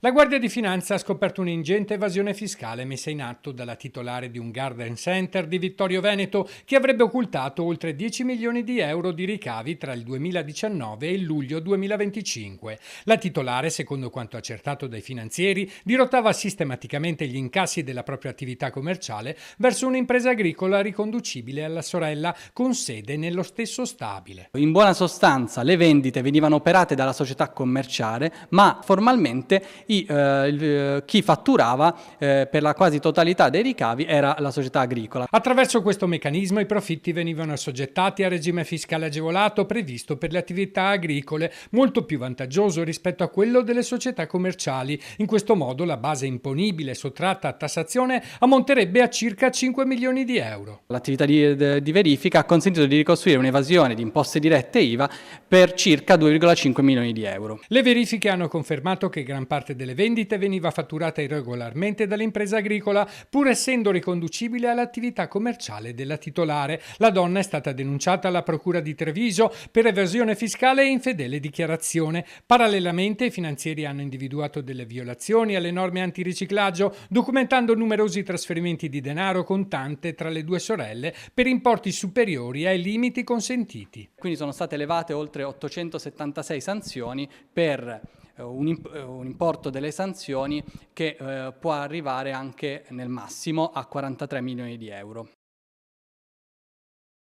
La Guardia di Finanza ha scoperto un'ingente evasione fiscale messa in atto dalla titolare di un garden center di Vittorio Veneto che avrebbe occultato oltre 10 milioni di euro di ricavi tra il 2019 e il luglio 2025. La titolare, secondo quanto accertato dai finanzieri, dirottava sistematicamente gli incassi della propria attività commerciale verso un'impresa agricola riconducibile alla sorella con sede nello stesso stabile. In buona sostanza le vendite venivano operate dalla società commerciale, ma formalmente chi fatturava per la quasi totalità dei ricavi era la società agricola. Attraverso questo meccanismo i profitti venivano assoggettati al regime fiscale agevolato previsto per le attività agricole, molto più vantaggioso rispetto a quello delle società commerciali. In questo modo la base imponibile sottratta a tassazione ammonterebbe a circa 5 milioni di euro. L'attività di verifica ha consentito di ricostruire un'evasione di imposte dirette IVA per circa 2,5 milioni di euro. Le verifiche hanno confermato che gran parte delle vendite veniva fatturata irregolarmente dall'impresa agricola, pur essendo riconducibile all'attività commerciale della titolare. La donna è stata denunciata alla Procura di Treviso per evasione fiscale e infedele dichiarazione. Parallelamente, i finanzieri hanno individuato delle violazioni alle norme antiriciclaggio, documentando numerosi trasferimenti di denaro contante tra le due sorelle per importi superiori ai limiti consentiti. Quindi sono state elevate oltre 876 sanzioni per un importo delle sanzioni che può arrivare anche nel massimo a 43 milioni di euro.